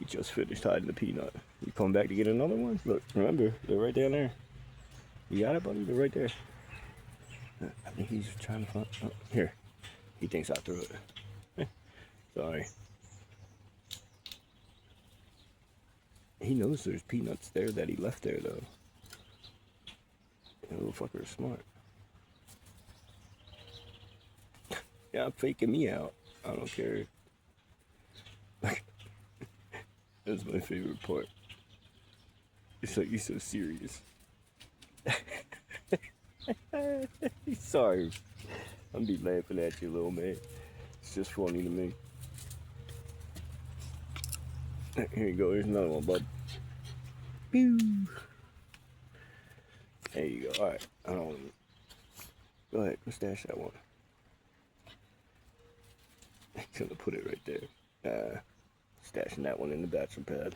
He just finished hiding the peanut. You come back to get another one? Look, remember, they're right down there. You got it, buddy? They're right there. I think he's trying to find. Oh, here. He thinks I threw it. Sorry. He knows there's peanuts there that he left there, though. That little fucker is smart. Yeah, faking me out. I don't care. That's my favorite part. It's like he's so serious. Sorry. I'm be laughing at you, little man. It's just funny to me. Here you go. Here's another one, bud. Pew. There you go. All right. I don't want to. Go ahead. Go stash that one. I'm gonna put it right there. Stashing that one in the bathroom pad.